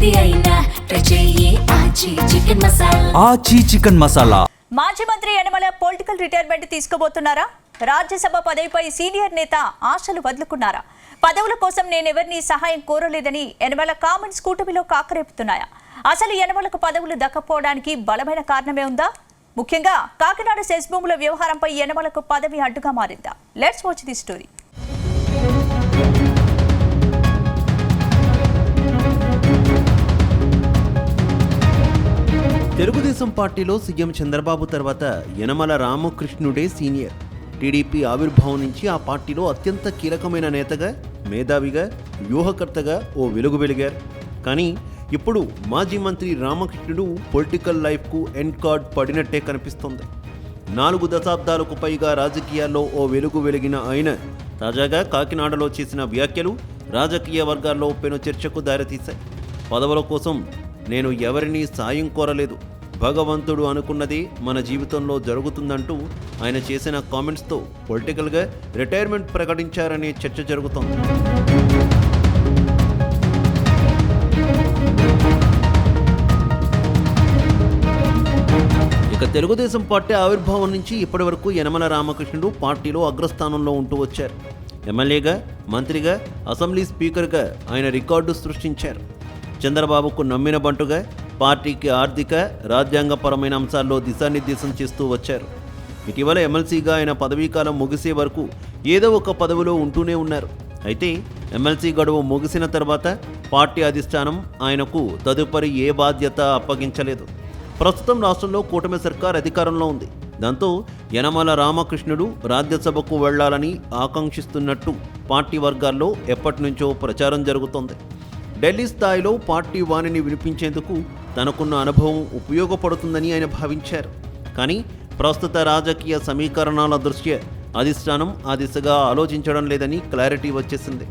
ఏది అయినా ట్రై చెయ్యి ఆచి చికెన్ మసాలా. ఆచి చికెన్ మసాలా. మాజీ మంత్రి యనమల పొలిటికల్ రిటైర్మెంట్ తీసుకోబోతున్నారా? రాజ్యసభ పదవిపై సీనియర్ నేత ఆశలు వదులుకున్నారా? పదవుల కోసం నేనెవరిని సహాయం కోరలేదని యనమల కామెంట్స్ కూటమిలో కాకరేపుతున్నాయా? అసలు యనమలకు పదవులు దక్కపోవడానికి బలమైన కారణమే ఉందా? ముఖ్యంగా కాకినాడ సెస్ భూముల వ్యవహారంపై యనమలకు పదవి అడ్డుగా మారిందా? Let's watch the story. Telugu Desam పార్టీలో సీఎం చంద్రబాబు తర్వాత యనమల రామకృష్ణుడే సీనియర్. టీడీపీ ఆవిర్భావం నుంచి ఆ పార్టీలో అత్యంత కీలకమైన నేతగా, మేధావిగా, వ్యూహకర్తగా ఓ వెలుగు వెలిగారు. కానీ ఇప్పుడు మాజీ మంత్రి రామకృష్ణుడు పొలిటికల్ లైఫ్కు ఎండ్ కార్డ్ పడినట్టే కనిపిస్తోంది. 4 దశాబ్దాలకు పైగా రాజకీయాల్లో ఓ వెలుగు వెలిగిన ఆయన తాజాగా కాకినాడలో చేసిన వ్యాఖ్యలు రాజకీయ వర్గాల్లో పెను చర్చకు దారితీశాయి. పదవుల కోసం నేను ఎవరినీ సాయం కోరలేదు, భగవంతుడు అనుకున్నది మన జీవితంలో జరుగుతుందంటూ ఆయన చేసిన కామెంట్స్తో పొలిటికల్గా రిటైర్మెంట్ ప్రకటించారనే చర్చ జరుగుతోంది. ఇక తెలుగుదేశం పార్టీ ఆవిర్భావం నుంచి ఇప్పటి వరకు యనమల రామకృష్ణుడు పార్టీలో అగ్రస్థానంలో ఉంటూ వచ్చారు. ఎమ్మెల్యేగా, మంత్రిగా, అసెంబ్లీ స్పీకర్గా ఆయన రికార్డు సృష్టించారు. చంద్రబాబుకు నమ్మిన బంటుగా పార్టీకి ఆర్థిక, రాజ్యాంగపరమైన అంశాల్లో దిశానిర్దేశం చేస్తూ వచ్చారు. ఇటీవల ఎమ్మెల్సీగా ఆయన పదవీకాలం ముగిసే వరకు ఏదో ఒక పదవిలో ఉంటూనే ఉన్నారు. అయితే ఎమ్మెల్సీ గడువు ముగిసిన తర్వాత పార్టీ అధిష్టానం ఆయనకు తదుపరి ఏ బాధ్యత అప్పగించలేదు. ప్రస్తుతం రాష్ట్రంలో కూటమి సర్కార్ అధికారంలో ఉంది. దాంతో యనమల రామకృష్ణుడు రాజ్యసభకు వెళ్లాలని ఆకాంక్షిస్తున్నట్టు పార్టీ వర్గాల్లో ఎప్పటినుంచో ప్రచారం జరుగుతోంది. ఢిల్లీ స్థాయిలో పార్టీ వాణిని వినిపించేందుకు తనకున్న అనుభవం ఉపయోగపడుతుందని ఆయన భావించారు. కానీ ప్రస్తుత రాజకీయ సమీకరణాల దృష్ట్యా అధిష్టానం ఆ దిశగా ఆలోచించడం లేదని క్లారిటీ వచ్చేసింది.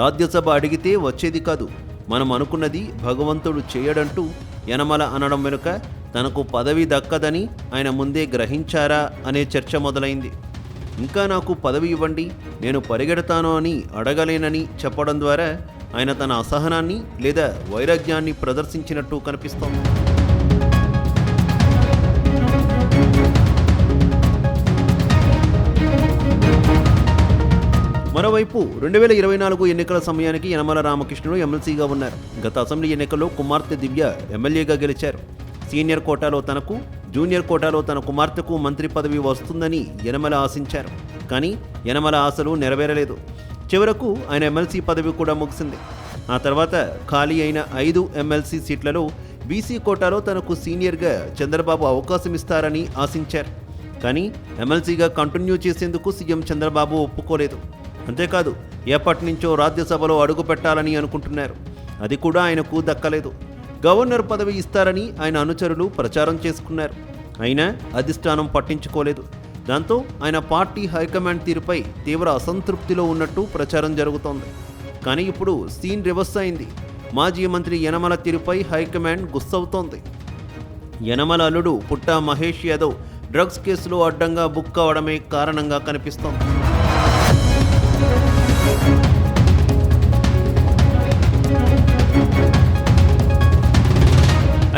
రాజ్యసభ అడిగితే వచ్చేది కాదు, మనం అనుకున్నది భగవంతుడు చేయడంటూ యనమల అనడం వెనుక తనకు పదవి దక్కదని ఆయన ముందే గ్రహించారా అనే చర్చ మొదలైంది. ఇంకా నాకు పదవి ఇవ్వండి, నేను పరిగెడతాను అని అడగలేనని చెప్పడం ద్వారా ఆయన తన అసహనాన్ని లేదా వైరాగ్యాన్ని ప్రదర్శించినట్టు కనిపిస్తోంది. మరోవైపు 2024 ఎన్నికల సమయానికి యనమల రామకృష్ణుడు ఎమ్మెల్సీగా ఉన్నారు. గత అసెంబ్లీ ఎన్నికల్లో కుమార్తె దివ్య ఎమ్మెల్యేగా గెలిచారు. సీనియర్ కోటాలో తనకు, జూనియర్ కోటాలో తన కుమార్తెకు మంత్రి పదవి వస్తుందని యనమల ఆశించారు. కానీ యనమల ఆశలు నెరవేరలేదు. చివరకు ఆయన ఎమ్మెల్సీ పదవి కూడా ముగిసింది. ఆ తర్వాత ఖాళీ అయిన 5 ఎమ్మెల్సీ సీట్లలో బీసీ కోటాలో తనకు సీనియర్గా చంద్రబాబు అవకాశం ఇస్తారని ఆశించారు. కానీ ఎమ్మెల్సీగా కంటిన్యూ చేసేందుకు సీఎం చంద్రబాబు ఒప్పుకోలేదు. అంతేకాదు, ఎప్పటి నుంచో రాజ్యసభలో అడుగు పెట్టాలని అనుకుంటున్నారు. అది కూడా ఆయనకు దక్కలేదు. గవర్నర్ పదవి ఇస్తారని ఆయన అనుచరులు ప్రచారం చేసుకున్నారు. అయినా అధిష్టానం పట్టించుకోలేదు. దాంతో ఆయన పార్టీ హైకమాండ్ తీరుపై తీవ్ర అసంతృప్తిలో ఉన్నట్టు ప్రచారం జరుగుతోంది. కానీ ఇప్పుడు సీన్ రివర్స్ అయింది. మాజీ మంత్రి యనమల తీరుపై హైకమాండ్ గుస్సవుతోంది. యనమల అల్లుడు పుట్టా మహేష్ యాదవ్ డ్రగ్స్ కేసులో అడ్డంగా బుక్ కావడమే కారణంగా కనిపిస్తోంది.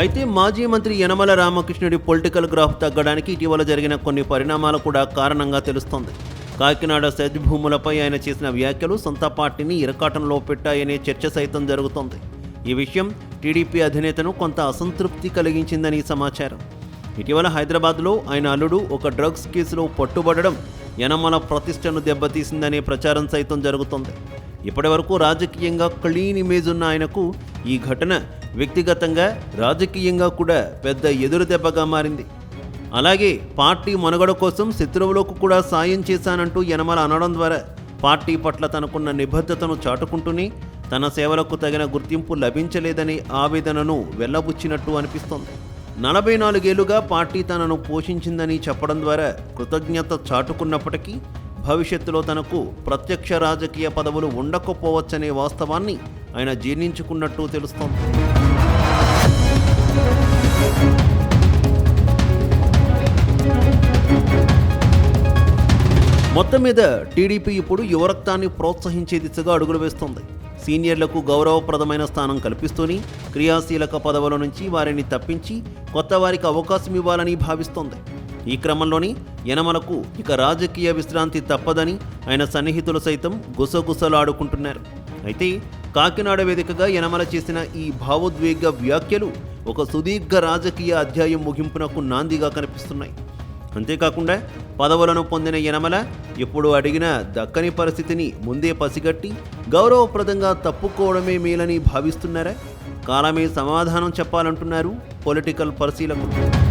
అయితే మాజీ మంత్రి యనమల రామకృష్ణుడి పొలిటికల్ గ్రాఫ్ తగ్గడానికి ఇటీవల జరిగిన కొన్ని పరిణామాలు కూడా కారణంగా తెలుస్తోంది. కాకినాడ సెజ్ భూములపై ఆయన చేసిన వ్యాఖ్యలు సొంత పార్టీని ఇరకాటంలో పెట్టాయనే చర్చ సైతం జరుగుతోంది. ఈ విషయం టీడీపీ అధినేతను కొంత అసంతృప్తి కలిగించిందని సమాచారం. ఇటీవల హైదరాబాద్లో ఆయన అల్లుడు ఒక డ్రగ్స్ కేసులో పట్టుబడడం యనమల ప్రతిష్టను దెబ్బతీసిందనే ప్రచారం సైతం జరుగుతోంది. ఇప్పటి వరకు రాజకీయంగా క్లీన్ ఇమేజ్ ఉన్న ఆయనకు ఈ ఘటన వ్యక్తిగతంగా, రాజకీయంగా కూడా పెద్ద ఎదురు దెబ్బగా మారింది. అలాగే పార్టీ మనుగడ కోసం శత్రువులకు కూడా సాయం చేశానంటూ యనమల అనడం ద్వారా పార్టీ పట్ల తనకున్న నిబద్ధతను చాటుకుంటూనే తన సేవలకు తగిన గుర్తింపు లభించలేదనే ఆవేదనను వెల్లబుచ్చినట్టు అనిపిస్తోంది. 44 ఏళ్లుగా పార్టీ తనను పోషించిందని చెప్పడం ద్వారా కృతజ్ఞత చాటుకున్నప్పటికీ భవిష్యత్తులో తనకు ప్రత్యక్ష రాజకీయ పదవులు ఉండకపోవచ్చనే వాస్తవాన్ని ఆయన జీర్ణించుకున్నట్టు తెలుస్తోంది. మొత్తం మీద టీడీపీ ఇప్పుడు యువరక్తాన్ని ప్రోత్సహించే దిశగా అడుగులు వేస్తోంది. సీనియర్లకు గౌరవప్రదమైన స్థానం కల్పిస్తూనే క్రియాశీలక పదవుల నుంచి వారిని తప్పించి కొత్త వారికి అవకాశం ఇవ్వాలని భావిస్తోంది. ఈ క్రమంలోనే యనమలకు ఇక రాజకీయ విశ్రాంతి తప్పదని ఆయన సన్నిహితులు సైతం గుసగుసలాడుకుంటున్నారు. అయితే కాకినాడ వేదికగా యనమల చేసిన ఈ భావోద్వేగ వ్యాఖ్యలు ఒక సుదీర్ఘ రాజకీయ అధ్యాయం ముగింపునకు నాందిగా కనిపిస్తున్నాయి. అంతేకాకుండా పదవులను పొందిన యనమల ఎప్పుడు అడిగినా దక్కని పరిస్థితిని ముందే పసిగట్టి గౌరవప్రదంగా తప్పుకోవడమే మేలని భావిస్తున్నారా? కాలమే సమాధానం చెప్పాలంటున్నారు పొలిటికల్ పరిశీలకులు.